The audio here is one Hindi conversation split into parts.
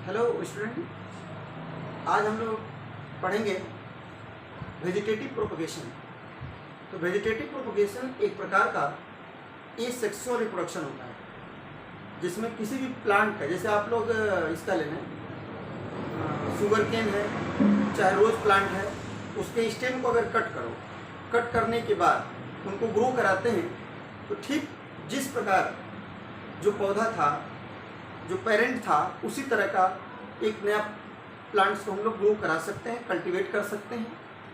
हेलो स्टूडेंट, आज हम लोग पढ़ेंगे वेजिटेटिव प्रोपगेशन। तो वेजिटेटिव प्रोपगेशन एक प्रकार का एसेक्सुअल रिप्रोडक्शन होता है, जिसमें किसी भी प्लांट का, जैसे आप लोग इसका ले लें, शुगर केन है, चाहे रोज प्लांट है, उसके स्टेम को अगर कट करने के बाद उनको ग्रो कराते हैं, तो ठीक जिस प्रकार जो पौधा था, जो पेरेंट था, उसी तरह का एक नया प्लांट्स को हम लोग ग्रो करा सकते हैं, कल्टीवेट कर सकते हैं।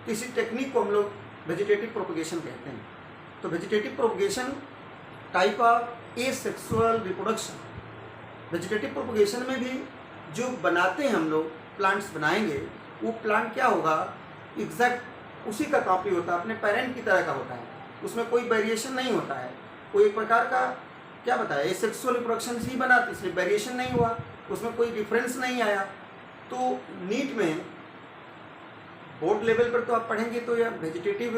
तो इसी टेक्निक को हम लोग वेजिटेटिव प्रोपगेशन कहते हैं। तो vegetative propagation type of asexual reproduction. Vegetative propagation में भी जो बनाते हैं हम लोग, प्लांट्स बनाएंगे, वो प्लांट क्या होगा, एग्जैक्ट उसी का कॉपी होता है, अपने पेरेंट की तरह का होता है, उसमें कोई वेरिएशन नहीं होता है। कोई एक प्रकार का क्या बताया, एसेक्सुअल रिप्रोडक्शन ही बना, इसलिए वेरिएशन नहीं हुआ, उसमें कोई डिफरेंस नहीं आया। तो नीट में बोर्ड लेवल पर तो आप पढ़ेंगे तो यह वेजिटेटिव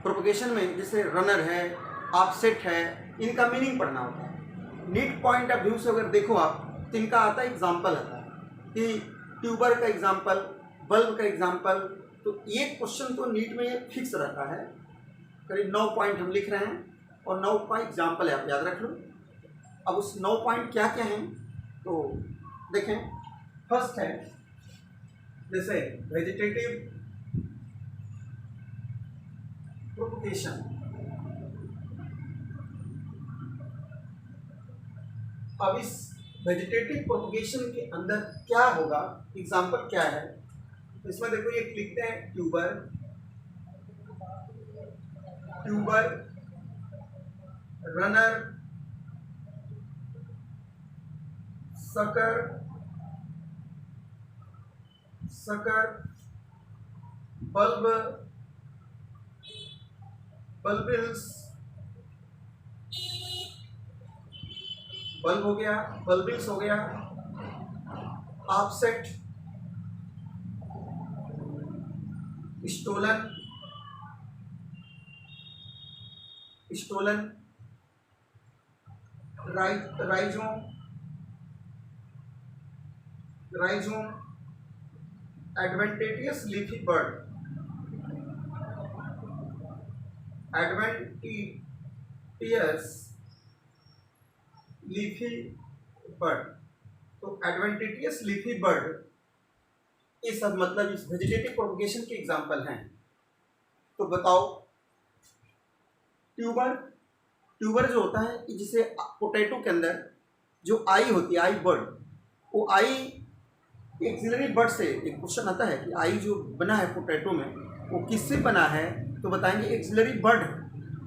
प्रोपगेशन में जैसे रनर है, ऑफसेट है, इनका मीनिंग पढ़ना होता है। नीट पॉइंट ऑफ व्यू से अगर देखो आप, तो इनका आता है एग्जाम्पल आता है कि ट्यूबर का एग्जाम्पल, बल्ब का एग्जाम्पल। तो ये क्वेश्चन तो नीट में फिक्स रहता है। करीब 9 पॉइंट हम लिख रहे हैं और 9 का एग्जाम्पल है, आप याद रख लो। अब उस 9 पॉइंट क्या क्या हैं तो देखें। फर्स्ट है जैसे वेजिटेटिव प्रोपगेशन। अब इस वेजिटेटिव प्रोपगेशन के अंदर क्या होगा, एग्जाम्पल क्या है, तो इसमें देखो ये लिखते हैं tuber, runner, sucker, bulb, bulbils, bulb हो गया, बल्बिल्स हो गया, offset, stolon, rhizome, adventitious leafy bud, तो एडवेंटिशियस लीफी बर्ड, ये सब मतलब इस वेजिटेटिव प्रोपगेशन के एग्जाम्पल हैं। तो बताओ, ट्यूबर जो होता है, जिसे पोटैटो के अंदर जो आई होती है, आई बर्ड, वो आई एक्सिलरी बर्ड से एक क्वेश्चन आता है कि आई जो बना है पोटैटो में, वो किससे बना है, तो बताएंगे एक्सिलरी बर्ड,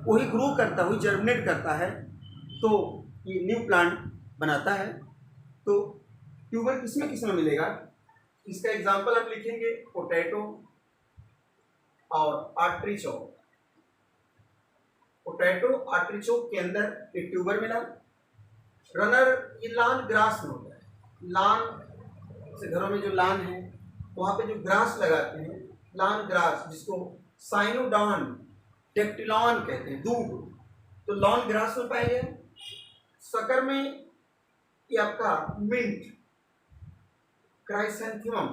वही ग्रो करता है, वही जर्मिनेट करता है, तो ये न्यू प्लांट बनाता है। तो ट्यूबर किसमें मिलेगा, इसका एग्जाम्पल आप लिखेंगे पोटैटो और आर्टिचोक। पोटैटो आर्टिचोक के अंदर एक ट्यूबर मिला। रनर, ये लॉन ग्रास में होता है, लॉन से घरों में जो लॉन है वहाँ पे जो ग्रास लगाते हैं, लॉन ग्रास, जिसको साइनोडॉन टेक्टिलॉन कहते हैं, दूब, तो लॉन ग्रास में पाए गए। सकर में ये आपका मिंट, क्राइसेंथीमम,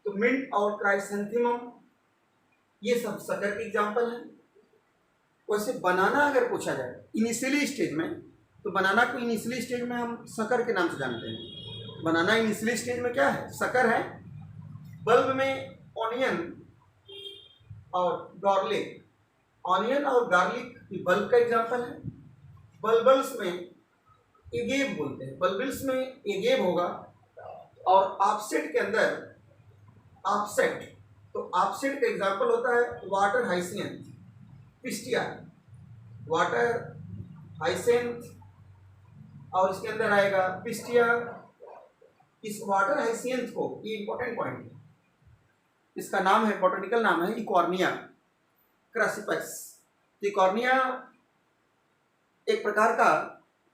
तो मिंट और क्राइसेंथीमम, ये सब सकर के एग्जाम्पल हैं। वैसे बनाना अगर पूछा जाए इनिशियली स्टेज में, तो बनाना को इनिशियली स्टेज में हम सकर के नाम से जानते हैं। बनाना इनिशियली स्टेज में क्या है, सकर है। बल्ब में ऑनियन और गार्लिक, ऑनियन और गार्लिक बल्ब का एग्जाम्पल है। बल्बल्स में एगेब बोलते हैं, बल्बिल्स में एगेब होगा। और ऑफसेट के अंदर ऑफसेट, तो ऑफसेट का एग्जाम्पल होता है वाटर हाइसियंथ, पिस्टिया, वाटर हाइसियंथ, और इसके अंदर आएगा पिस्टिया। इस वाटर हाइसियंथ को, ये इंपॉर्टेंट पॉइंट है, इसका नाम है, बॉटनिकल नाम है इकॉर्निया क्रासिपस। इकॉर्निया एक प्रकार का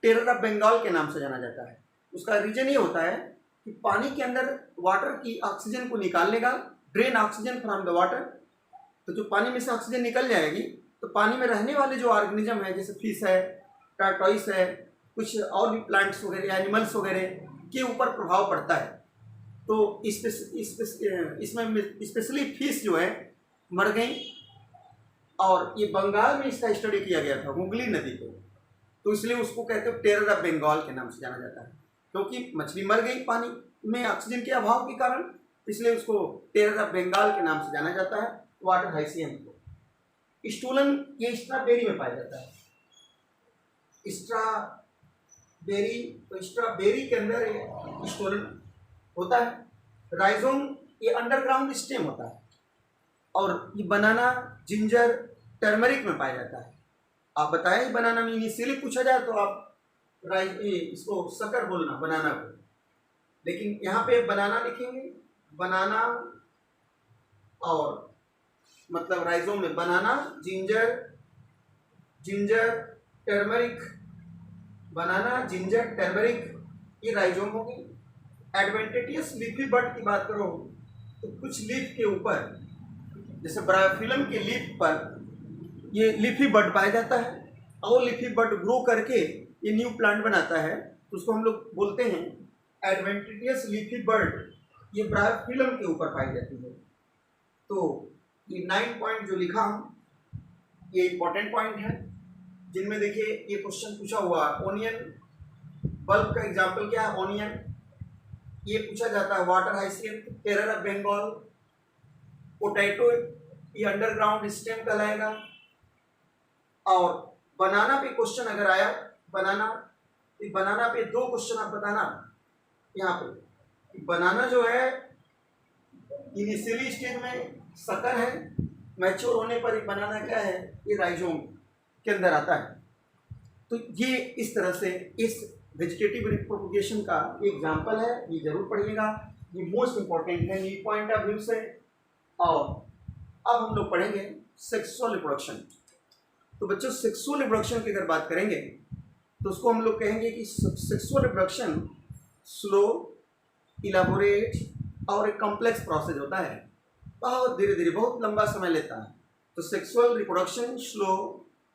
टेरर ऑफ बंगाल के नाम से जाना जाता है। उसका रीजन ये होता है कि पानी के अंदर वाटर की ऑक्सीजन को निकाल लेगा, drain oxygen from the water, तो जो पानी में से ऑक्सीजन निकल जाएगी, तो पानी में रहने वाले जो ऑर्गेनिज्म है, जैसे फिश है, टार्टॉइस है, कुछ और भी प्लांट्स वगैरह, एनिमल्स वगैरह के ऊपर प्रभाव पड़ता है। तो इसमें स्पेशली फिश जो है मर गई, और ये बंगाल में इसका स्टडी किया गया था, हुगली नदी को, तो इसलिए उसको कहते हैं टेरर ऑफ बंगाल के नाम से जाना जाता है, क्योंकि मछली मर गई पानी में ऑक्सीजन के अभाव के कारण, इसलिए उसको टेरर ऑफ बंगाल के नाम से जाना जाता है, वाटर हाइसियन को। स्टूलन ये स्ट्रॉबेरी में पाया जाता है, स्ट्रॉबेरी, तो स्ट्रॉबेरी के अंदर ये स्टूलन होता है। राइजोम ये अंडरग्राउंड स्टेम होता है, और ये बनाना, जिंजर, टर्मरिक में पाया जाता है। आप बताएं बनाना में इनिशियली पूछा जाए तो आप इसको शक्कर बोलना बनाना को, लेकिन यहाँ पे बनाना लिखेंगे, बनाना, और मतलब राइजोम में बनाना, जिंजर, टर्मरिक, बनाना, जिंजर, टर्मरिक, ये राइजोम होगी। एडवेंटिशियस लीफी बड की बात करो तो कुछ लीफ के ऊपर, जैसे ब्रायोफिलम के लीफ पर ये लीफी बड पाया जाता है, और लीफी बड ग्रो करके ये न्यू प्लांट बनाता है, तो उसको हम लोग बोलते हैं एडवेंटिशियस लीफी बड, ये ब्रायोफिलम के ऊपर पाई जाती है। तो ये 9 पॉइंट जो लिखा हूँ ये इंपॉर्टेंट पॉइंट है, जिनमें देखिए ये क्वेश्चन पूछा हुआ, ओनियन बल्ब का एग्जाम्पल क्या है, ओनियन, ये पूछा जाता है, water hyacinth, terror of Bengal, potato ये अंडरग्राउंड स्टेम कहलाएगा। और बनाना पे क्वेश्चन अगर आया, बनाना पे 2 क्वेश्चन आप बताना यहाँ पे। बनाना जो है इनिशियली स्टेज में शक्कर है, मैच्योर होने पर बनाना क्या है, ये राइजोम के अंदर आता है। तो ये इस तरह से इस वेजिटेटिव रिप्रोपगेशन का एग्जाम्पल है, ये जरूर पढ़िएगा, ये मोस्ट इंपॉर्टेंट है ये पॉइंट ऑफ व्यू से। और अब हम लोग पढ़ेंगे सेक्सुअल रिप्रोडक्शन। तो बच्चों सेक्सुअल रिप्रोडक्शन की अगर बात करेंगे तो उसको हम लोग कहेंगे कि सेक्सुअल रिप्रोडक्शन स्लो, इलाबोरेट और एक कॉम्प्लेक्स प्रोसेस होता है, बहुत धीरे धीरे, बहुत लंबा समय लेता है। तो sexual reproduction slow,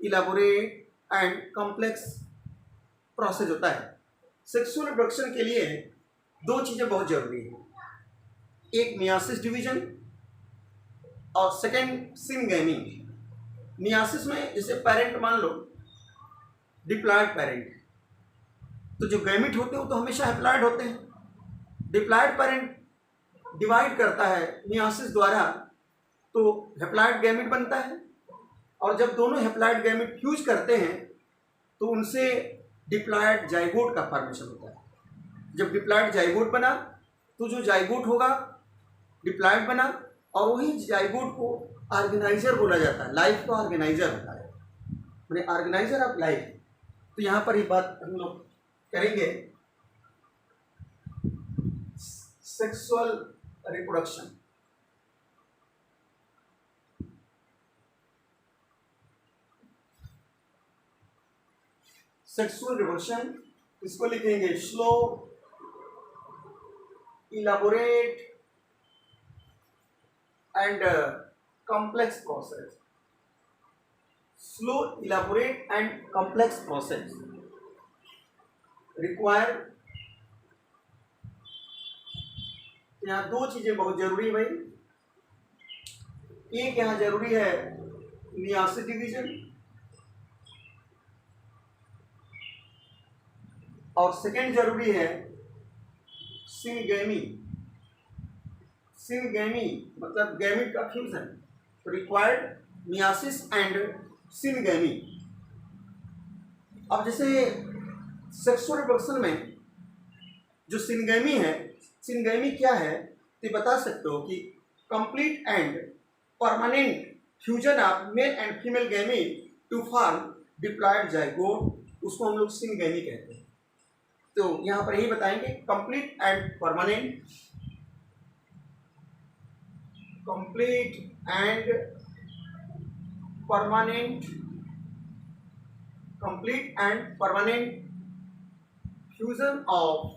elaborate and complex process होता है। सेक्सुअल रिप्रोडक्शन के लिए 2 चीज़ें बहुत जरूरी है, एक मियासिस डिवीजन और सेकेंड सिनगैमी। मियासिस में जैसे पेरेंट मान लो डिप्लॉयड पेरेंट, तो जो गैमिट होते हैं वो तो हमेशा हैप्लॉयड होते हैं। डिप्लॉयड पेरेंट डिवाइड करता है मियासिस द्वारा, तो हैप्लॉयड गैमिट बनता है, और जब दोनों हैप्लॉयड गैमिट फ्यूज करते हैं तो उनसे डिप्लॉयड जाइगोट का फॉर्मेशन होता है। जब डिप्लॉयड जाइगोट बना तो जो जाइगोट होगा डिप्लॉयड बना, और वही जाइगोट को ऑर्गेनाइजर बोला जाता है, लाइफ का ऑर्गेनाइजर होता है, मैंने ऑर्गेनाइजर ऑफ लाइफ। तो यहाँ पर ही बात हम लोग करेंगे सेक्सुअल रिप्रोडक्शन। सेक्सुअल रिप्रोडक्शन इसको लिखेंगे slow, elaborate and complex process. Slow, elaborate and complex process require, यहाँ 2 चीजें बहुत जरूरी है भाई। एक यहाँ जरूरी है मियासिस डिवीजन, और सेकेंड जरूरी है सिनगैमी। सिनगैमी मतलब गैमिट का fusion, required myiasis and syngamy. अब जैसे सेक्सुअल रिप्रोडक्शन में जो सिनगैमी है, सिनगैमी क्या है तो बता सकते हो कि complete and permanent fusion of male and female gamete to form diploid zygote, उसको हम लोग सिनगैमी कहते हैं। तो यहाँ पर यही बताएंगे complete and permanent, complete and permanent fusion of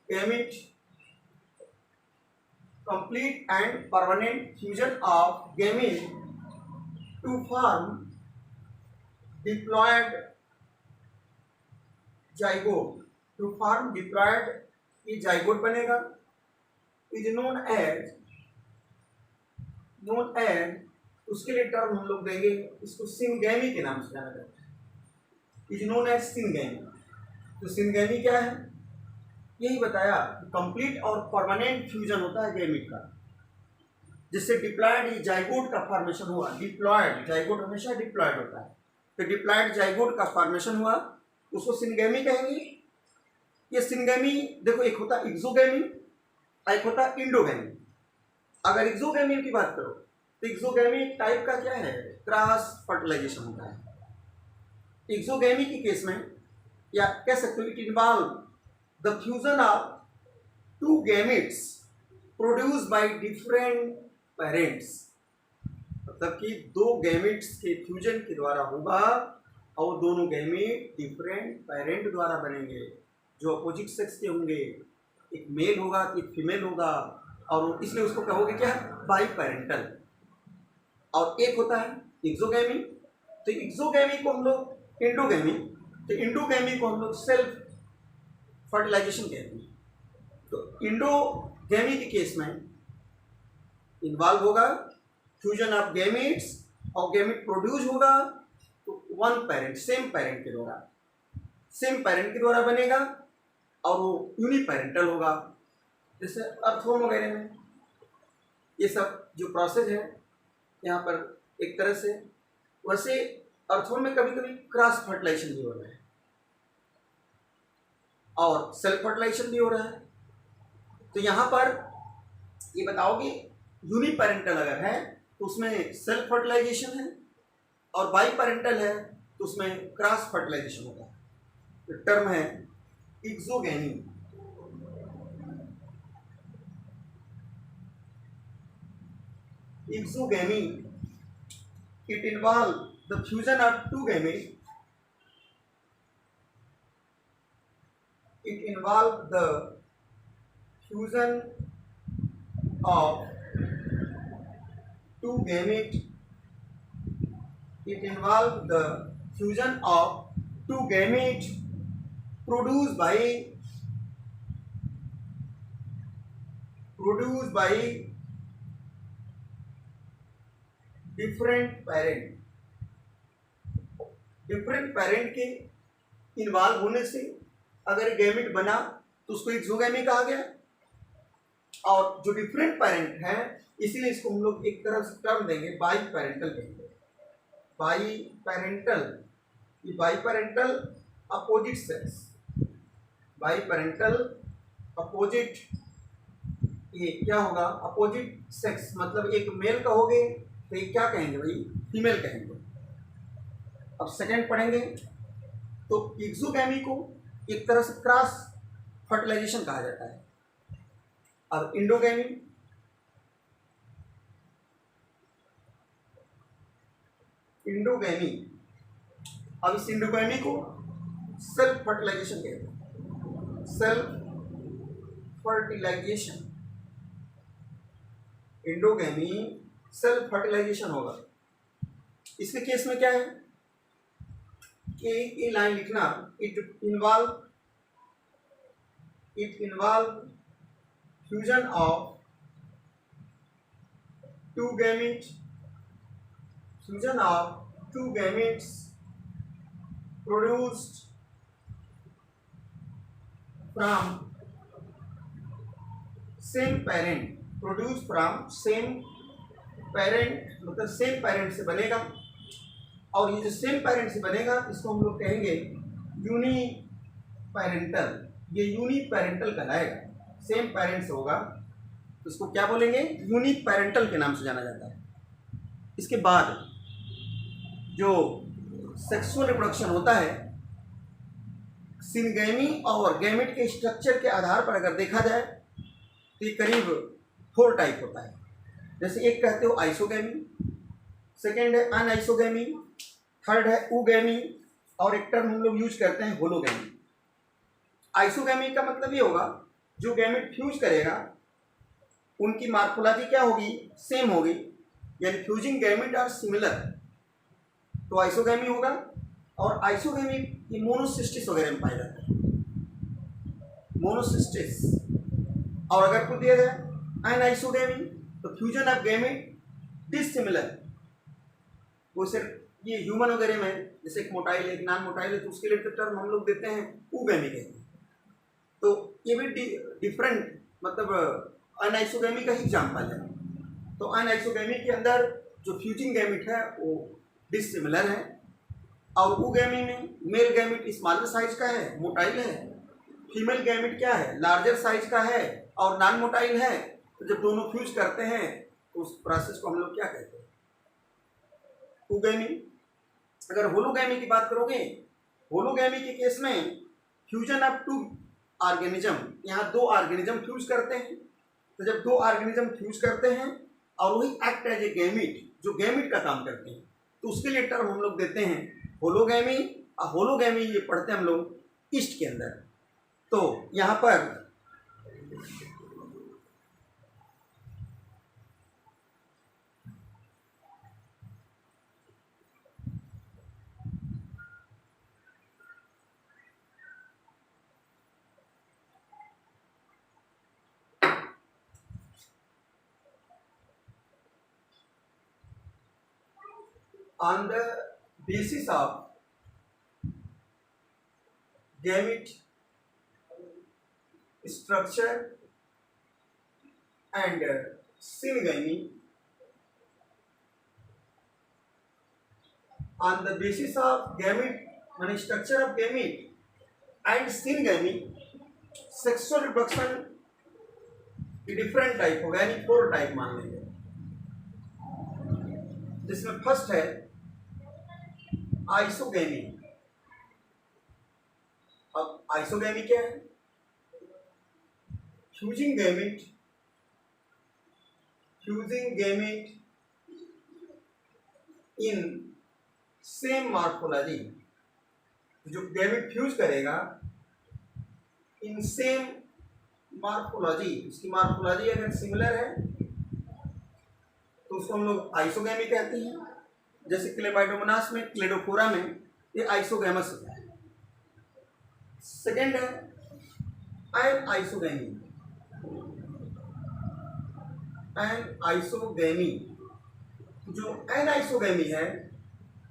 gamete, complete and permanent fusion of gamete to form diploid zygote, to form diploid, ये जाइगोट बनेगा, इज नोन एज, उसके लिए टर्म हम लोग देंगे, इसको सिंगैमी के नाम से जाना जाता है, इज नोन एज सिंगैमी। तो सिंगैमी क्या है, यही बताया, कंप्लीट और परमानेंट फ्यूजन होता है गैमीट का, जिससे डिप्लॉयड जाइगोट का फॉर्मेशन हुआ। डिप्लॉयड जाइगोट हमेशा डिप्लॉयड होता है, तो डिप्लॉयड जाइगोट का फॉर्मेशन हुआ, उसको सिंगैमी कहेंगे। ये सिंगैमी देखो, एक होता है एक्सोगैमी, एक होता है इंडोगैमी। अगर एक्सोगैमी की बात करो तो एक्सोगैमी टाइप का क्या है, क्रॉस फर्टिलाइजेशन होता है। एक्सोगैमी के केस में या कह सकते हो, it involve the fusion of two gametes produce by different parents, मतलब कि दो गैमेट्स के फ्यूजन के द्वारा होगा और दोनों गैमेट डिफरेंट पेरेंट द्वारा बनेंगे, जो अपोजिट सेक्स के होंगे, एक मेल होगा एक फीमेल होगा, और इसलिए उसको कहोगे क्या, बाई पेरेंटल। और एक होता है एक्सोगैमी, तो एक्सोगैमी को हम लोग इंडोगैमी, तो इंडोगैमी को हम लोग सेल्फ फर्टिलाइजेशन कहते हैं। तो इंडोगैमी के केस में इन्वॉल्व होगा फ्यूजन ऑफ गैमेट्स, और गैमेट प्रोड्यूस होगा तो वन पेरेंट, सेम पेरेंट के द्वारा, सेम पेरेंट के द्वारा बनेगा, और वो यूनिपेरेंटल होगा, जैसे अर्थवॉर्म वगैरह में। ये सब जो प्रोसेस है यहाँ पर एक तरह से, वैसे अर्थवॉर्म में कभी कभी क्रॉस फर्टिलाइजेशन भी हो रहा है और सेल्फ फर्टिलाइजेशन भी हो रहा है। तो यहाँ पर ये बताओगे यूनिपेरेंटल अगर है तो उसमें सेल्फ फर्टिलाइजेशन है, और बाई पेरेंटल है तो उसमें क्रॉस फर्टिलाइजेशन होता है। तो टर्म है exogamy. Exogamy, it involves the fusion of two gametes. It involves the fusion of two gametes. It involves the fusion of two gametes produced by different parent के इन्वॉल्व होने से अगर गैमेट बना तो उसको एक्सोगैमी कहा गया, और जो डिफरेंट पेरेंट हैं इसीलिए इसको हम लोग एक तरह से टर्म देंगे बाई पेरेंटल कहेंगे। बाई पेरेंटल, ये by parental opposite sex, by parental opposite, ये क्या होगा, अपोजिट सेक्स, मतलब एक मेल कहोगे तो ये क्या कहेंगे भाई, फीमेल कहेंगे। अब सेकंड पढ़ेंगे तो एक्सोगैमी को एक तरह से क्रॉस फर्टिलाइजेशन कहा जाता है। अब इंडोगैमी, अब इस इंडोगैमी को सेल्फ फर्टिलाइजेशन कहते हैं। सेल्फ फर्टिलाइजेशन, इंडोगैमी सेल्फ फर्टिलाइजेशन होगा। इसके केस में क्या है कि ये लाइन लिखना, it involve fusion of two gametes produced from same parent, मतलब सेम पेरेंट से बनेगा, और ये जो सेम पेरेंट से बनेगा इसको हम लोग कहेंगे यूनिपेरेंटल। ये यूनिपेरेंटल कहलाएगा, सेम पेरेंट से होगा तो इसको क्या बोलेंगे, यूनिपेरेंटल के नाम से जाना जाता है। इसके बाद जो सेक्सुअल रिप्रोडक्शन होता है, सिंगैमी और गैमेट के स्ट्रक्चर के आधार पर अगर देखा जाए तो ये करीब 4 टाइप होता है। जैसे एक कहते हो आइसोगैमी, सेकेंड है अनआइसोगैमी, थर्ड है उगैमी, और एक टर्म हम लोग यूज करते हैं होलोगैमी। आइसोगैमी का मतलब ये होगा जो गैमेट फ्यूज करेगा उनकी मार्फोलॉजी क्या होगी, सेम होगी, यानी फ्यूजिंग गैमेट आर सिमिलर, तो आइसोगैमी होगा। और आइसोगैमिक ये मोनोसिस्टिस वगैरह में पाया जाता है, मोनोसिस्टिस। और अगर कुछ दिया जाए एनाइसोगैमी तो फ्यूजन ऑफ गैमेट डिसिमिलर, वो सिर्फ ये ह्यूमन वगैरह में जैसे एक मोटाइल एक नॉन मोटाइल है तो उसके लिए टर्म हम लोग देते हैं ऊगैमी कहते हैं। तो ये भी डिफरेंट मतलब अनआइसोगैमी का ही एग्जाम्पल है। तो अनआइसोगैमी के अंदर जो फ्यूजिंग गैमिट है वो डिसिमिलर है, और ऊगैमी में मेल गैमिट स्मॉलर साइज का है, मोटाइल है, फीमेल गैमिट क्या है, लार्जर साइज का है और नॉन मोटाइल है। तो जब दोनों फ्यूज करते हैं तो उस प्रोसेस को हम लोग क्या कहते हैं, ऊगैमी। अगर होलोगैमी की बात करोगे, होलोगैमी के केस में फ्यूजन ऑफ टू ऑर्गेनिज्म, यहाँ दो ऑर्गेनिज्म फ्यूज करते हैं। तो जब दो ऑर्गेनिज्म फ्यूज करते हैं और वही एक्ट एज ए गैमिट, जो गैमिट का काम करते हैं, तो उसके लिए टर्म हम लोग देते हैं होलोगैमी। और होलोगैमी ये पढ़ते हैं हम लोग ईस्ट के अंदर। तो यहाँ पर on the basis of gamete structure and syngyny, on the basis of gamete मान structure of gamete and syngyny, sexual reproduction की डिफरेंट टाइप होगा, यानी 4 टाइप मान लेंगे, जिसमें फर्स्ट है आइसोगैमी। अब आइसोगैमी क्या है, fusing gamete, fusing gamete in same morphology, जो गैमेट फ्यूज करेगा इन सेम मॉर्फोलॉजी, उसकी मॉर्फोलॉजी अगर सिमिलर है तो उसको हम लोग आइसोगैमी कहते हैं। जैसे क्लेमाइडोमोनास में, क्लेडोफोरा में ये आइसोगैमस होता है। सेकेंड है एन आइसोगैमी, एन आइसोगैमी। जो एन आइसोगैमी है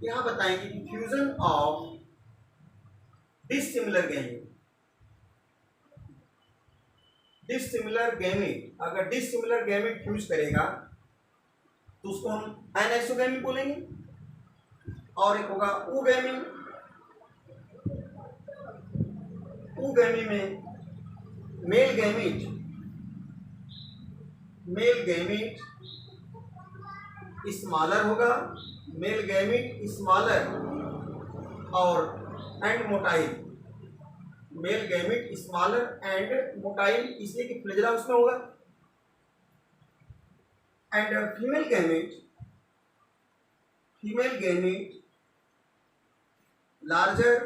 यहाँ बताएंगे कि fusion of dissimilar gamete, dissimilar gamete, अगर डिसिमिलर गैमेट फ्यूज करेगा तो उसको हम एनाइसोगैमी बोलेंगे। और एक होगा ऊगैमी, ऊगैमी में male gamete, mail gamete smaller होगा, मेल गैमेट स्मॉलर और and motile, mail gamete smaller and motile, इसलिए कि फ्लैजेला उसमें होगा। And female gamete, female gamete larger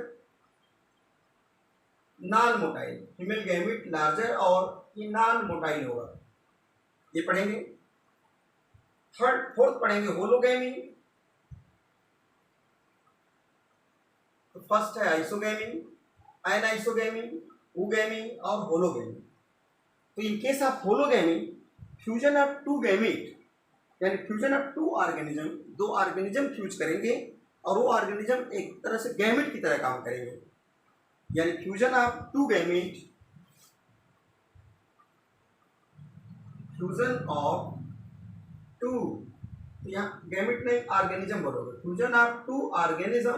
non motile, female gamete larger और ये नॉन मोटाइल होगा, ये पढ़ेंगे। फोर्थ पढ़ेंगे होलोगैमी। तो फर्स्ट है आइसोगैमी, एनाइसोगैमी, ऊगैमी और होलोगैमी। तो in case of hologamy fusion of two gamete, यानी फ्यूजन ऑफ टू ऑर्गेनिज्म, दो ऑर्गेनिज्म फ्यूज करेंगे और वो ऑर्गेनिज्म एक तरह से गैमेट की तरह काम करेंगे, यानी fusion of two gamete, fusion of two, यहाँ गैमेट नहीं ऑर्गेनिज्म बोलोगे, fusion of two organism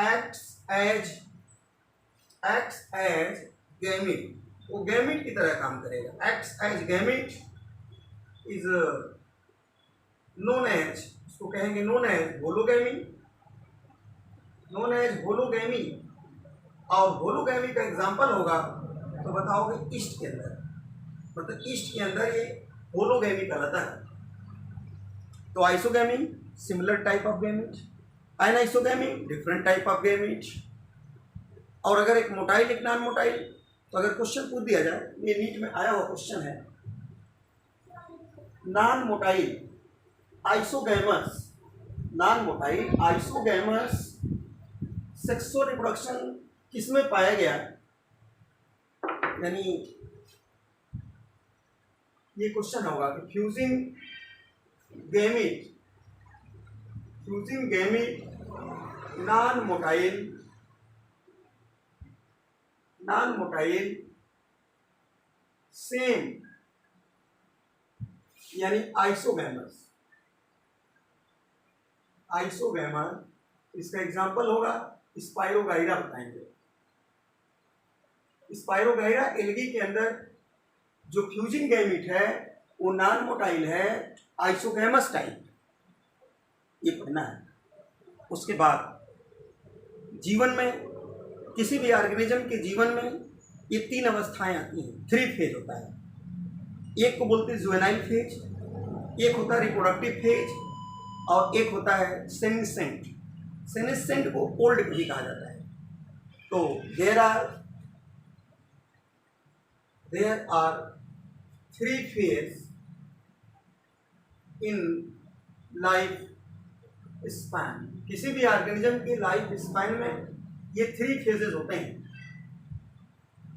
acts as gamete, वो गैमेट की तरह काम करेगा। Acts as gamete is known as, उसको कहेंगे known as hologamy, known as hologamy. और होलोगैमी का एग्जांपल होगा तो बताओगे ईस्ट के अंदर, मतलब ईस्ट के अंदर ये होलोगैमी कहलाता है। तो isogamy similar type of gamete, anisogamy different type of gamete. और अगर एक मोटाइल एक नॉन मोटाइल, तो अगर क्वेश्चन पूछ दिया जाए, ये नीट में आया हुआ क्वेश्चन है, non motile isogamous, non motile isogamous sexual reproduction किसमें पाया गया, यानी ये क्वेश्चन होगा कि fusing gamete non motile same यानी आइसोगैमर, इसका एग्जांपल होगा स्पाइरोगाइरा बताएंगे। स्पाइरोगाइरा एल्गी के अंदर जो फ्यूजिंग गैमीट है वो नॉन मोटाइल है, आइसोगैमस टाइप, ये पढ़ना है। उसके बाद जीवन में किसी भी ऑर्गेनिज्म के जीवन में ये 3 अवस्थाएं आती हैं, 3 फेज होता है। एक को बोलते हैं जुवेनाइल फेज, एक होता है रिप्रोडक्टिव फेज, और एक होता है सेनेसेंट। सेनेसेंट को ओल्ड भी कहा जाता है। तो there are 3 phase in life span. किसी भी ऑर्गेनिज्म के लाइफ स्पैन में ये 3 फेजेस होते हैं,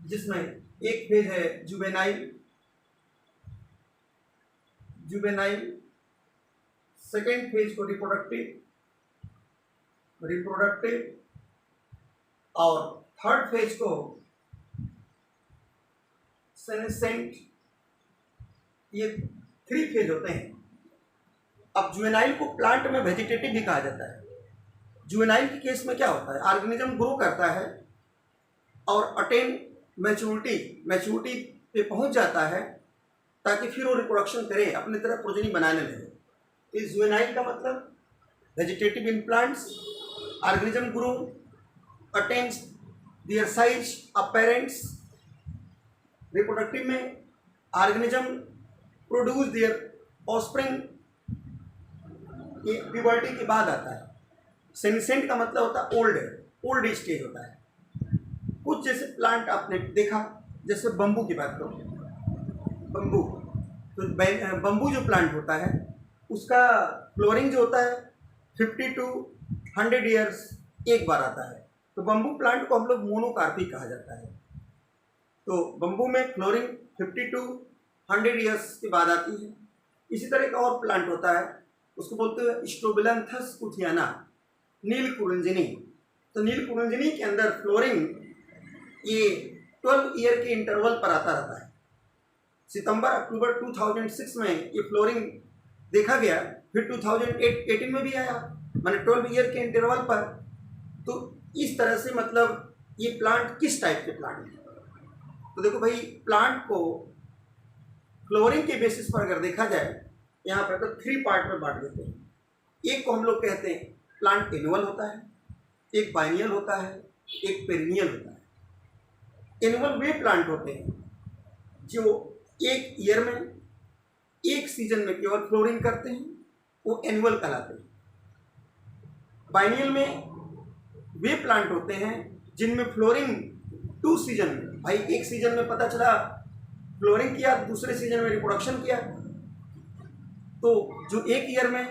जिसमें एक फेज है जुवेनाइल, सेकेंड फेज को रिप्रोडक्टिव, और थर्ड फेज को सेनेसेंट। ये 3 फेज होते हैं। अब जुवेनाइल को प्लांट में वेजिटेटिव भी कहा जाता है। जुवेनाइल के केस में क्या होता है, ऑर्गेनिज्म ग्रो करता है और अटेन मैच्योरिटी पे पहुंच जाता है, ताकि फिर वो रिप्रोडक्शन करे, अपनी तरह प्रोजेनी बनाने लगे। इस जुवेनाइल का मतलब vegetative in plants, organism grow, attains their size appearance. Reproductive में ऑर्गेनिज्म प्रोड्यूस देयर ऑफस्प्रिंग, ये प्यूबर्टी के बाद आता है। सेनेसेंट का मतलब होता है ओल्ड स्टेज होता है। कुछ जैसे प्लांट आपने देखा, जैसे बम्बू की बात करो, बम्बू जो प्लांट होता है उसका फ्लोरिंग जो होता है 50 to 100 ईयर्स एक बार आता है। तो बम्बू प्लांट को हम लोग मोनोकार्पी कहा जाता है। तो बम्बू में फ्लोरिंग 50 to 100 ईयर्स के बाद आती है। इसी तरह का और प्लांट होता है, उसको बोलते हैं स्ट्रोबिलंथस कुथियाना, नीलकुरंजनी। तो नीलकुरंजनी के अंदर फ्लोरिंग ये 12 ईयर के इंटरवल पर आता रहता है। सितंबर अक्टूबर 2006 में ये फ्लोरिंग देखा गया, फिर 2018 में भी आया, माने 12 ईयर के इंटरवल पर। तो इस तरह से मतलब ये प्लांट किस टाइप के प्लांट है। तो देखो भाई, प्लांट को फ्लोरिंग के बेसिस पर अगर देखा जाए, यहाँ पर तो 3 पार्ट में बांट देते हैं। एक को हम लोग कहते हैं प्लांट एनुअल होता है, एक बाइनियल होता है, एक पेरिनियल होता है। एनुअल वे प्लांट होते हैं जो एक ईयर में एक सीजन में केवल फ्लोरिंग करते हैं, वो एनुअल कहलाते हैं। बाइनियल में वे प्लांट होते हैं जिनमें फ्लोरिंग 2 सीजन में, भाई एक सीजन में पता चला फ्लोरिंग किया, दूसरे सीजन में रिप्रोडक्शन किया। तो जो एक ईयर में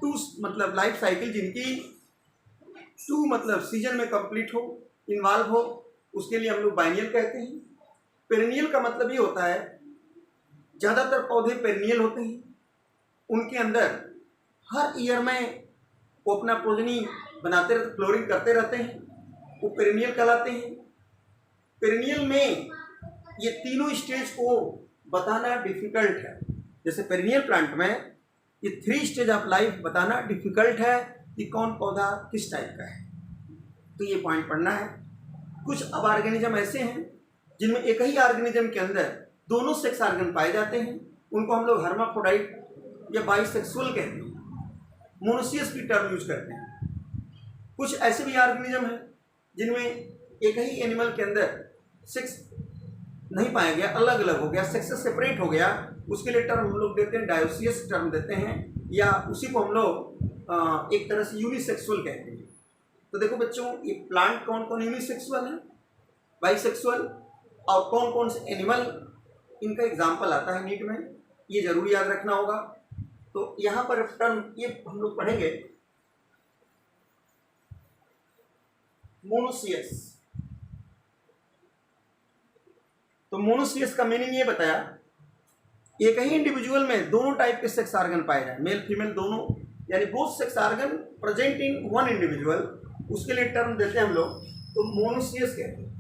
2 मतलब लाइफ साइकिल जिनकी 2 मतलब सीजन में कंप्लीट हो, इन्वॉल्व हो, उसके लिए हम लोग बाइनियल कहते हैं। पेरिनियल का मतलब ये होता है, ज़्यादातर पौधे पेरिनियल होते हैं, उनके अंदर हर ईयर में वो अपना प्रोजेनी बनाते रहते, फ्लोरिंग करते रहते हैं, वो पेरिनियल कहलाते हैं। पेरिनियल में ये तीनों स्टेज को बताना डिफिकल्ट है। जैसे पेरिनियल प्लांट में ये 3 स्टेज ऑफ लाइफ बताना डिफिकल्ट है कि कौन पौधा किस टाइप का है। तो ये पॉइंट पढ़ना है। कुछ अब ऑर्गेनिज्म ऐसे हैं जिनमें एक ही ऑर्गेनिज्म के अंदर दोनों सेक्स ऑर्गन पाए जाते हैं, उनको हम लोग हर्माफ्रोडाइट या बाइसेक्सुअल कहते हैं, मोनोसियस की टर्म यूज करते हैं। कुछ ऐसे भी ऑर्गेनिज्म हैं जिनमें एक ही एनिमल के अंदर सेक्स नहीं पाया गया, अलग अलग हो गया, सेक्स सेपरेट हो गया, उसके लिए टर्म हम लोग देते हैं डायोसियस टर्म देते हैं, या उसी को हम लोग एक तरह से यूनिसेक्सुअल कहते हैं। तो देखो बच्चों, ये प्लांट कौन कौन यूनिसेक्सुअल है, बाइसेक्सुअल, और कौन कौन से एनिमल, इनका एग्जाम्पल आता है नीट में, ये जरूर याद रखना होगा। तो यहाँ पर टर्म ये हम लोग पढ़ेंगे। मोनोसियस। तो मोनोसियस का मीनिंग ये बताया, एक ही इंडिविजुअल में दोनों टाइप के सेक्स ऑर्गन पाए जाए, मेल फीमेल दोनों, यानी both sex organ present in one individual, उसके लिए टर्म देते हैं हम लोग, तो मोनोसियस कहते हैं,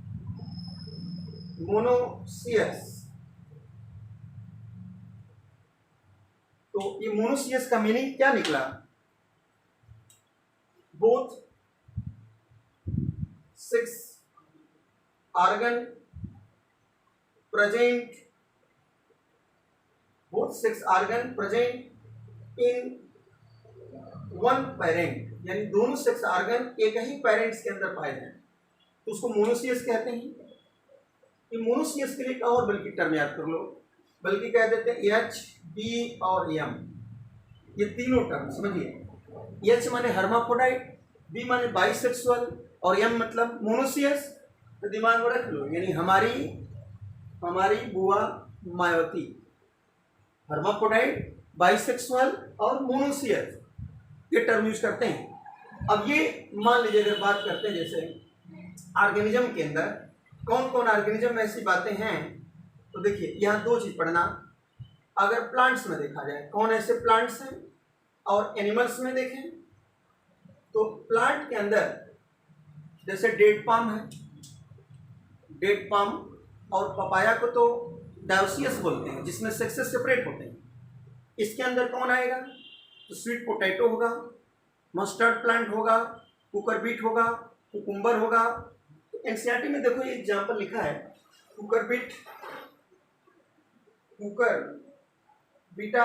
मोनोसियस। तो ये मोनोसियस का मीनिंग क्या निकला, both sex organ present, both sex organ present in one parent, यानी दोनों सेक्स ऑर्गन एक ही पेरेंट्स के अंदर पाए जाए, तो उसको मोनोसियस कहते हैं। ये मोनोसियस के लिए एक और बल्कि टर्म याद कर लो, बल्कि कह देते हैं एच, बी और एम, ये तीनों टर्म समझिए। एच माने हर्माफ्रोडाइट, बी माने बाइसेक्सुअल और एम मतलब मोनोसियस। तो दिमाग में रख लो, यानी हमारी बुआ मायावती हर्माफ्रोडाइट, बाइसेक्सुअल और मोनोसियस, ये टर्म यूज करते हैं। अब ये मान लीजिए अगर बात करते हैं जैसे ऑर्गेनिज्म के अंदर कौन कौन ऑर्गेनिज्म में ऐसी बातें हैं, तो देखिए यहाँ दो चीज पढ़ना। अगर प्लांट्स में देखा जाए कौन ऐसे प्लांट्स हैं, और एनिमल्स में देखें तो प्लांट के अंदर जैसे डेट पाम है, डेट पाम और पपाया को तो डायोसियस बोलते हैं, जिसमें सेक्सेस सेपरेट होते हैं। इसके अंदर कौन आएगा, तो स्वीट पोटैटो होगा, मस्टर्ड प्लांट होगा, कुकर बीट होगा, कुकुम्बर होगा। तो एनसीईआरटी में देखो ये एग्जाम्पल लिखा है, कुकर बीट, कुकर बीटा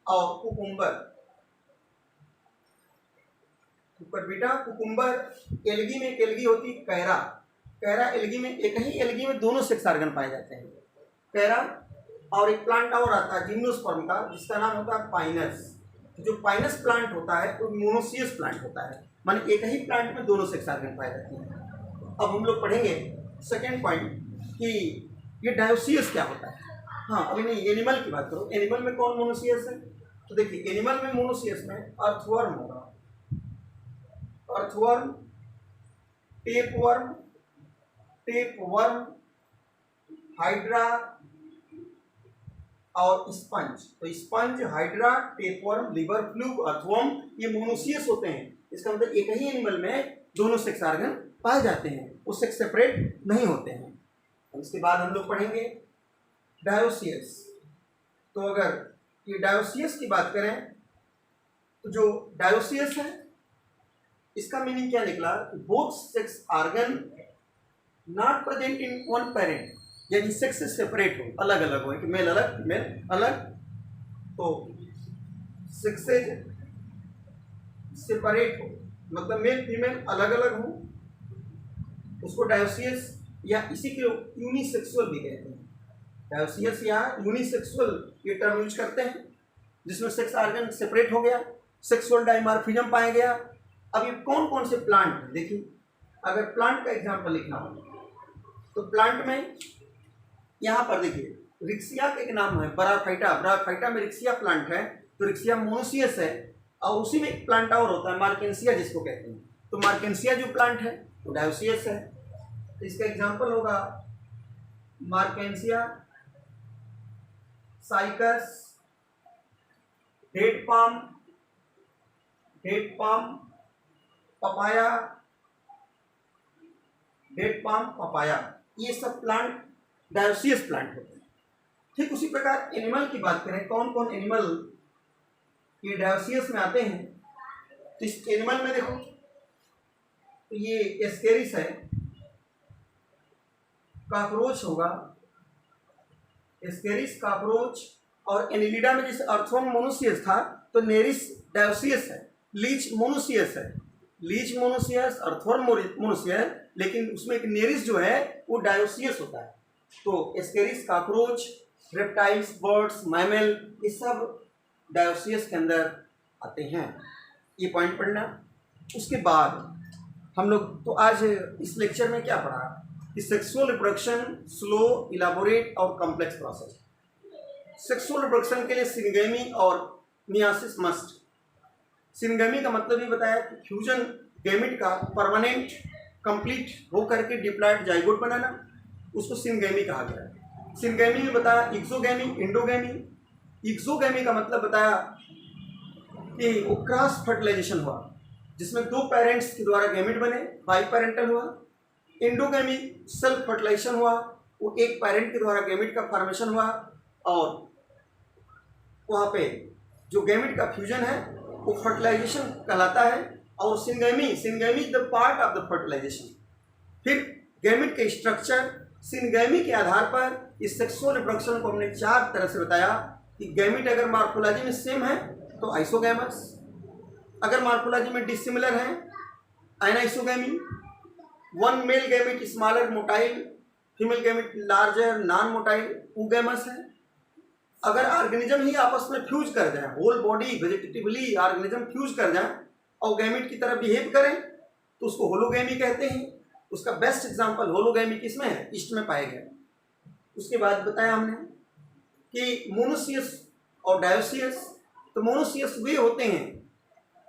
और cucumber, cooker beta cucumber. Algae में एक एलगी होती है कैरा एलगी में, एक ही एलगी में दोनों सेक्स ऑर्गन पाए जाते हैं, कैरा। और एक प्लांट और आता है जिम्नोस्पर्म का, जिसका नाम होता है पाइनस। जो पाइनस प्लांट होता है वो मोनोसियस प्लांट होता है, माने एक ही प्लांट में दोनों सेक्स ऑर्गन पाए जाते हैं। अब हम लोग पढ़ेंगे सेकेंड पॉइंट कि ये डायोसियस क्या होता है। हाँ अभी नहीं, एनिमल की बात करो, एनिमल में कौन मोनोसियस है, तो देखिए एनिमल में मोनोसियस में अर्थवर्म होगा, अर्थवर्म, टेपवर्म, हाइड्रा और स्पंज। तो sponge, hydra, tapeworm, liver fluke, earthworm, ये मोनोसियस होते हैं। इसका मतलब एक ही एनिमल में दोनों सेक्स ऑर्गन पाए जाते हैं, वो सेक्स सेपरेट नहीं होते हैं। इसके बाद हम लोग पढ़ेंगे डायोसियस। तो अगर ये डायोसियस की बात करें तो जो डायोसियस है इसका मीनिंग क्या निकला, both sex organ not present in one parent, यानी सेक्स से सेपरेट हो, अलग अलग हो, कि मेल अलग फीमेल अलग, तो सेक्सेज सेपरेट हो, मतलब मेल फीमेल अलग अलग हो, उसको डायोसियस या इसी के यूनिसेक्सुअल भी कहते हैं। डायोसियस या यूनिसेक्सुअल ये टर्म यूज करते हैं, जिसमें सेक्स ऑर्गन सेपरेट हो गया, सेक्सुअल डायमॉर्फिज्म पाया गया। अब ये कौन कौन से प्लांट हैं, देखिए अगर प्लांट का एग्जांपल लिखना हो तो प्लांट में यहाँ पर देखिए रिक्सिया का एक नाम है, ब्राफाइटा में रिक्सिया प्लांट है, तो रिक्सिया मोनोसियस है। और उसी में एक प्लांट और होता है मार्केंसिया जिसको कहते हैं, तो मार्केंसिया जो प्लांट है वो डायोसियस है। तो इसका एग्जांपल होगा Marchantia, Cycas, date palm, papaya, ये सब प्लांट डायोसियस प्लांट होते हैं। ठीक उसी प्रकार एनिमल की बात करें, कौन कौन एनिमल ये डायोसियस में आते हैं, तो इस एनिमल में देखो तो ये एस्केरिस है, कॉकरोच होगा, एस्केरिस कॉकरोच। और एनिलिडा में जैसे अर्थवर्म मोनोसियस था तो नेरिस डायोसियस है, लीच मोनोसियस है, अर्थवर्म मोनोसियस, लेकिन उसमें एक नेरिस जो है वो डायोसियस होता है। तो Ascaris, cockroach, reptiles, birds, mammal, ये सब डायोसियस के अंदर आते हैं, ये पॉइंट पढ़ना। उसके बाद हम लोग तो आज इस लेक्चर में क्या पढ़ा कि सेक्सुअल रिप्रोडक्शन स्लो, इलाबोरेट और कॉम्प्लेक्स प्रोसेस। सेक्सुअल रिप्रोडक्शन के लिए सिंगेमी और मियासिस मस्ट। सिंगेमी का मतलब ये बताया कि फ्यूजन गैमेट का परमानेंट कंप्लीट हो करके डिप्लॉयड जाइगोट बनाना, उसको सिनगैमी कहा गया है। सिनगैमी में बताया एक्सोगैमी, इंडोगैमी। एक्सोगैमी का मतलब बताया कि वो क्रॉस फर्टिलाइजेशन हुआ जिसमें 2 पेरेंट्स के द्वारा गैमेट बने, बाई पेरेंटल हुआ। इंडोगैमी सेल्फ फर्टिलाइजेशन हुआ, वो एक पेरेंट के द्वारा गैमेट का फॉर्मेशन हुआ और वहाँ पे जो गैमेट का फ्यूजन है वो फर्टिलाइजेशन कहलाता है। और syngamy the part of the fertilisation. फिर गैमेट के स्ट्रक्चर, सिनगैमी के आधार पर इस सेक्सुअल रिप्रोडक्शन को हमने 4 तरह से बताया कि गैमेट अगर मॉर्फोलॉजी में सेम है तो आइसोगैमस, अगर मॉर्फोलॉजी में डिसिमिलर है anisogamy. One male gamete smaller motile, female gamete larger non motile oogamous है। अगर ऑर्गेनिज्म ही आपस में फ्यूज कर जाए, whole body vegetatively organism fuse कर जाए और गैमेट की तरह बिहेव करें तो उसको होलोगैमी कहते हैं। उसका बेस्ट एग्जांपल होलोगैमी किसमें है? ईस्ट में पाया गया। उसके बाद बताया हमने कि मोनोसियस और डायोसियस। तो मोनोसियस वे होते हैं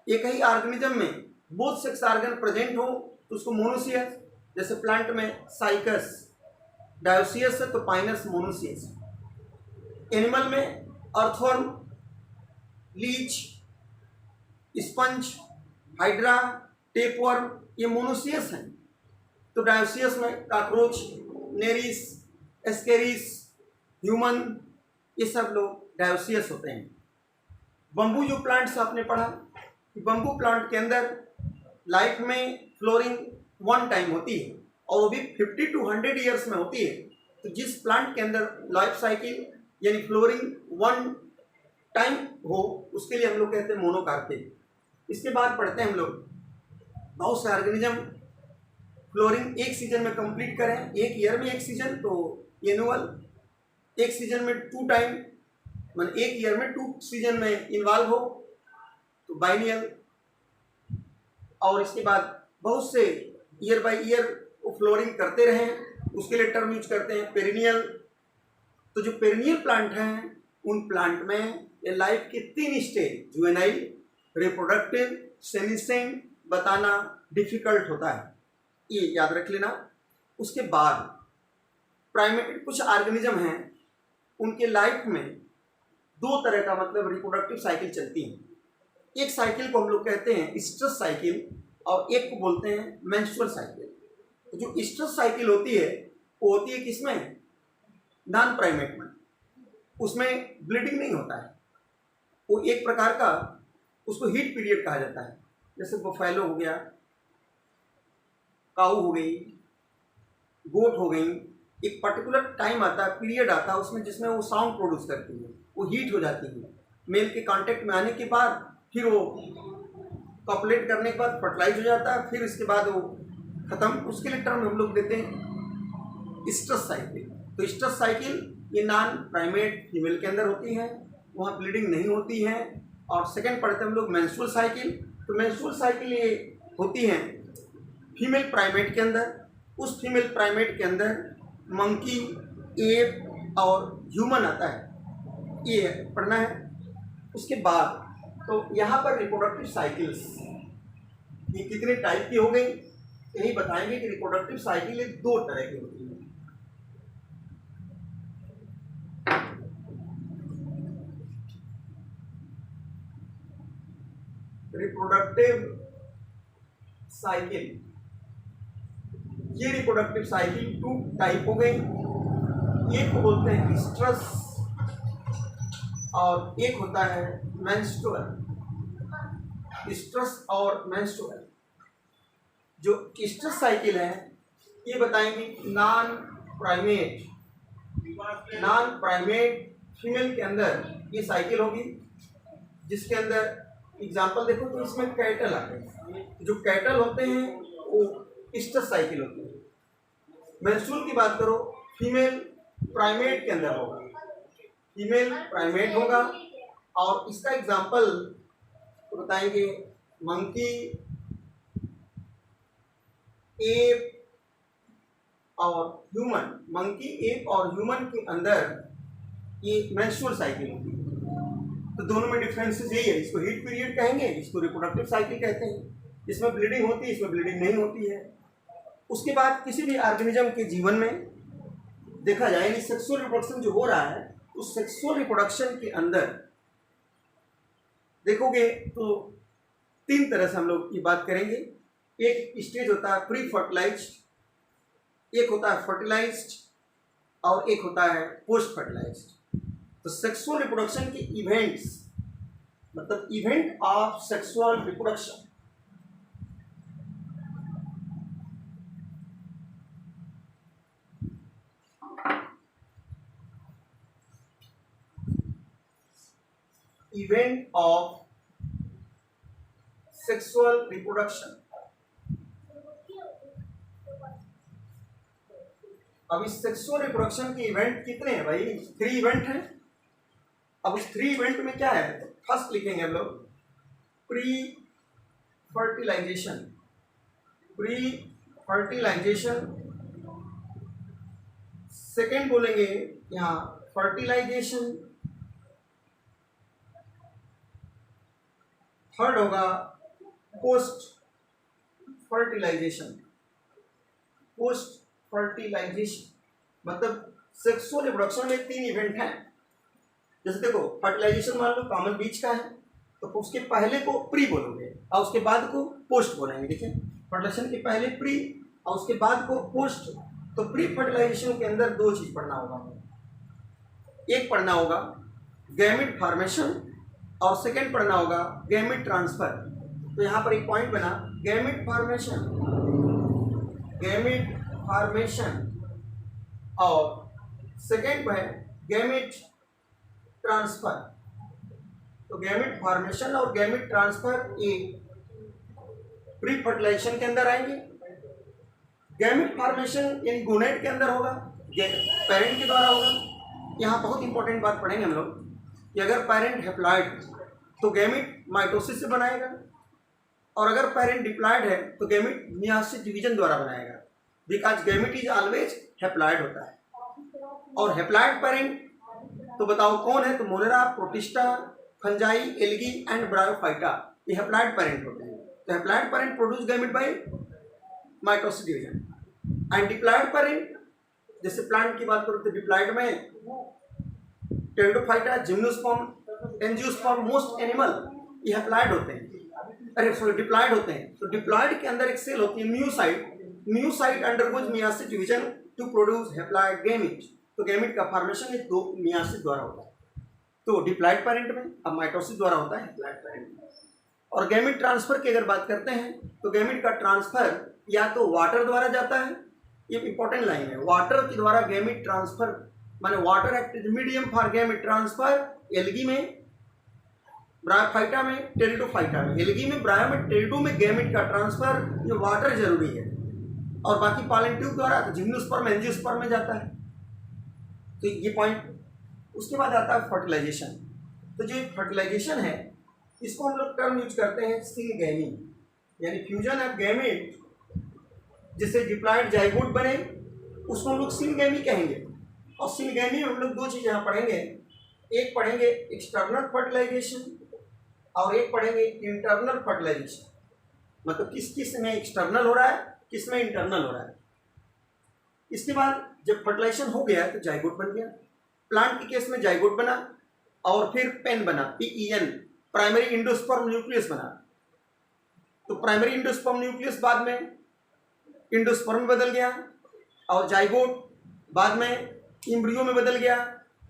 एक ही ऑर्गेनिज्म में बोथ सेक्स ऑर्गन प्रेजेंट हो तो उसको मोनोसियस, जैसे प्लांट में साइकस। डायोसियस है तो पाइनस मोनोसियस। एनिमल में earthworm, leech, sponge, hydra, tapeworm, ये मोनोसियस हैं। तो डायोसियस में कॉकरोच, नेरिस, एस्केरिस, ह्यूमन, ये सब लोग डायोसियस होते हैं। बम्बू जो प्लांट्स आपने पढ़ा कि बम्बू प्लांट के अंदर लाइफ में फ्लोरिंग 1 टाइम होती है और वो भी 50 to 100 ईयर्स में होती है। तो जिस प्लांट के अंदर लाइफ साइकिल यानी फ्लोरिंग 1 टाइम हो उसके लिए हम लोग कहते हैं मोनोकार्पिक। इसके बाद पढ़ते हैं हम लोग बहुत से ऑर्गेनिज्म फ्लोरिंग एक सीजन में कंप्लीट करें, एक ईयर में एक सीजन तो एनुअल, एक सीजन में 2 टाइम मान एक ईयर में 2 सीजन में इन्वॉल्व हो तो बाइनियल। और इसके बाद बहुत से ईयर बाय ईयर वो फ्लोरिंग करते रहें उसके लिए टर्म यूज करते हैं पेरिनियल। तो जो पेरिनियल प्लांट हैं उन प्लांट में ये लाइफ के 3 स्टेज जुवेनाइल, रिप्रोडक्टिव, सेनेसेंट बताना डिफिकल्ट होता है, ये याद रख लेना। उसके बाद प्राइमेट कुछ ऑर्गेनिज्म हैं उनके लाइफ में 2 तरह का मतलब रिप्रोडक्टिव साइकिल चलती है। एक साइकिल को हम लोग कहते हैं स्ट्रेस साइकिल और एक को बोलते हैं मेंस्ट्रुअल साइकिल। तो जो स्ट्रेस साइकिल होती है वो होती है किसमें? नॉन प्राइमेट में। उसमें ब्लीडिंग नहीं होता है, वो एक प्रकार का उसको हीट पीरियड कहा जाता है। जैसे बफेलो हो गया, काऊ हो गई, गोट हो गई, एक पर्टिकुलर टाइम आता है, पीरियड आता है उसमें जिसमें वो साउंड प्रोड्यूस करती है, वो हीट हो जाती है। मेल के कांटेक्ट में आने के बाद फिर वो कॉपुलेट करने के बाद फर्टिलाइज हो जाता है, फिर इसके बाद वो खत्म। उसके लिए टर्म हम लोग देते हैं स्ट्रेस साइकिल। तो स्ट्रेस साइकिल ये नॉन प्राइमेट फीमेल के अंदर होती है, वहाँ ब्लीडिंग नहीं होती है। और सेकंड पढ़ते हैं हम लोग मेंस्ट्रुअल साइकिल। तो मेंस्ट्रुअल साइकिल ये होती है फीमेल प्राइमेट के अंदर। उस फीमेल प्राइमेट के अंदर मंकी, एप और ह्यूमन आता है, ये पढ़ना है। उसके बाद तो यहाँ पर रिप्रोडक्टिव साइकिल्स ये कितने टाइप की हो गई यही बताएंगे कि रिप्रोडक्टिव साइकिल 2 तरह की होती है। रिप्रोडक्टिव साइकिल, ये रिप्रोडक्टिव साइकिल 2 टाइप हो गई। एक को बोलते हैं स्ट्रेस और एक होता है मेंस्ट्रुअल। स्ट्रेस और मेंस्ट्रुअल जो स्ट्रेस साइकिल है ये बताएंगे नॉन प्राइमेट फीमेल के अंदर ये साइकिल होगी, जिसके अंदर एग्जाम्पल देखो तो इसमें कैटल आते हैं। जो कैटल होते हैं वो स्ट्रेस साइकिल होती है। मेंस्ट्रुअल की बात करो फीमेल प्राइमेट के अंदर होगा, फीमेल प्राइमेट होगा। और इसका एग्जाम्पल तो बताएंगे मंकी, एप और ह्यूमन। मंकी, एप और ह्यूमन के अंदर ये मेंस्ट्रुअल साइकिल होती है। तो दोनों में डिफरेंसेस यही है, इसको हीट पीरियड कहेंगे, इसको रिप्रोडक्टिव साइकिल कहते हैं। इसमें ब्लीडिंग होती है, इसमें ब्लीडिंग नहीं होती है। उसके बाद किसी भी ऑर्गेनिज्म के जीवन में देखा जाए कि सेक्सुअल रिप्रोडक्शन जो हो रहा है, उस सेक्सुअल रिप्रोडक्शन के अंदर देखोगे तो 3 तरह से हम लोग ये बात करेंगे। एक स्टेज होता है प्री फर्टिलाइज्ड, एक होता है फर्टिलाइज्ड और एक होता है पोस्ट फर्टिलाइज्ड। तो सेक्सुअल रिप्रोडक्शन के इवेंट्स मतलब event of sexual reproduction, event of sexual reproduction. अब इस सेक्सुअल रिप्रोडक्शन के इवेंट कितने हैं भाई? 3 इवेंट हैं। अब उस 3 इवेंट में क्या है? फर्स्ट लिखेंगे हम लोग pre fertilization, pre fertilization. Second बोलेंगे यहाँ फर्टिलाइजेशन। थर्ड होगा पोस्ट फर्टिलाइजेशन, पोस्ट फर्टिलाइजेशन। मतलब सेक्सुअल रिप्रोडक्शन में 3 इवेंट हैं। जैसे देखो फर्टिलाइजेशन मान लो कॉमन बीज का है, तो उसके पहले को प्री बोलोगे और उसके बाद को पोस्ट बोलेंगे। देखिए फर्टिलाइजेशन के पहले प्री और उसके बाद को पोस्ट। तो प्री फर्टिलाइजेशन के अंदर 2 चीज पढ़ना होगा। एक पढ़ना होगा गैमेट फॉर्मेशन और सेकेंड पढ़ना होगा गैमेट ट्रांसफर। तो यहाँ पर एक पॉइंट बना गैमेट फॉर्मेशन, गैमेट फॉर्मेशन और सेकेंड है गैमेट ट्रांसफर। तो गैमेट फॉर्मेशन और गैमेट ट्रांसफर ये प्री फर्टिलाइजेशन के अंदर आएंगे। गैमेट फॉर्मेशन यानी गोनेट के अंदर होगा, पेरेंट के द्वारा होगा। यहाँ बहुत इंपॉर्टेंट बात पढ़ेंगे हम लोग कि अगर पेरेंट हैप्लॉइड तो गैमेट माइटोसिस से बनाएगा, और अगर पेरेंट डिप्लॉइड है तो गैमेट मियोसिस डिवीजन द्वारा बनाएगा। Because gamete is always haploid होता है। और हैप्लॉइड पेरेंट तो बताओ कौन है? तो Monera, protista, fungi, algae and bryophyta, ये हैप्लॉइड पेरेंट होते हैं। तो haploid parent produce gamete by mitosis division. And diploid parent जैसे प्लांट की बात करो तो डिप्लॉइड में pteridophyta, gymnosperm, angiosperm, most animal ये हैप्लॉइड होते हैं। अरे सॉरी डिप्लॉइड होते हैं। तो डिप्लॉइड के अंदर एक सेल होती है meiocyte. Meiocyte undergoes meiosis division to produce haploid gamete. तो गैमेट का फॉर्मेशन एक 2 मियोसिस द्वारा होता है। तो डिप्लॉइड पेरेंट में अब माइटोसिस द्वारा होता है हैप्लॉइड पेरेंट में। और गैमेट ट्रांसफर की अगर बात करते हैं तो गैमेट का ट्रांसफर या तो वाटर द्वारा जाता है, ये इंपॉर्टेंट लाइन है, वाटर के द्वारा गैमेट ट्रांसफर, माने water act is medium for gamete transfer. Algae में, ब्रायोफाइटा में, टेरिडोफाइटा में। एल्गी में, ब्रायो में, टेरिडो में गैमेट का ट्रांसफर ये वाटर जरूरी है। और बाकी पॉलन ट्यूब द्वारा तो जिम्नोस्पर्म, एंजियोस्पर्म में जाता है। तो ये पॉइंट। उसके बाद आता है फर्टिलाइजेशन। तो जो फर्टिलाइजेशन है इसको हम लोग टर्म यूज करते हैं सिनगैमी, यानी फ्यूजन ऑफ गैमेट जिससे डिप्लॉइड जाइगोट बने उसको हम लोग सिनगैमी कहेंगे। और सिनगैमी में हम लोग 2 चीज़ यहाँ पढ़ेंगे। एक पढ़ेंगे एक्सटर्नल फर्टिलाइजेशन और एक पढ़ेंगे इंटरनल फर्टिलाइजेशन। मतलब किस किस में एक्सटर्नल हो रहा है, किस में इंटरनल हो रहा है। इसके बाद जब फर्टिलाइजेशन हो गया तो जाइगोट बन गया। प्लांट के केस में जाइगोट बना और फिर पेन बना, PEN, प्राइमरी इंडोस्पर्म न्यूक्लियस बना। तो प्राइमरी इंडोस्पर्म न्यूक्लियस बाद में इंडोस्पर्म में बदल गया और जाइगोट बाद में इम्ब्रियो में बदल गया।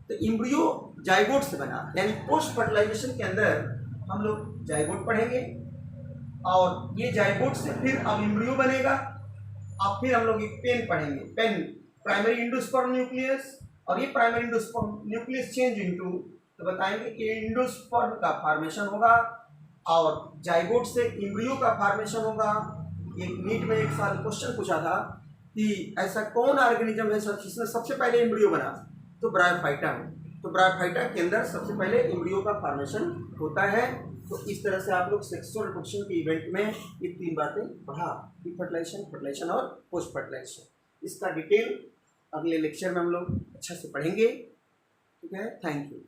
तो इम्ब्रियो जाइगोट से बना, यानी पोस्ट फर्टिलाइजेशन के अंदर हम लोग जाइगोट पढ़ेंगे और ये जाइगोट से फिर अब इम्ब्रियो बनेगा। अब फिर हम लोग एक पेन पढ़ेंगे, पेन प्राइमरी इंडोस्पर्म न्यूक्लियस, और ये primary endosperm nucleus change into, तो बताएंगे कि इंडोस्पर्म का फॉर्मेशन होगा और जाइगोट से इम्ब्रियो का फॉर्मेशन होगा। एक नीट में एक साल क्वेश्चन पूछा था कि ऐसा कौन ऑर्गेनिज्म है जिसमें सबसे पहले इम्ब्रियो बना? तो ब्रायोफाइटा में। तो ब्रायोफाइटा के अंदर सबसे पहले इम्ब्रियो का फॉर्मेशन होता है। तो इस तरह से आप लोग सेक्सुअल रिप्रोडक्शन के इवेंट में ये 3 बातें पढ़ा, प्री फर्टिलाइजेशन, फर्टिलाइजेशन और पोस्ट फर्टिलाइजेशन। इसका डिटेल अगले लेक्चर में हम लोग अच्छा से पढ़ेंगे। ठीक है, थैंक यू।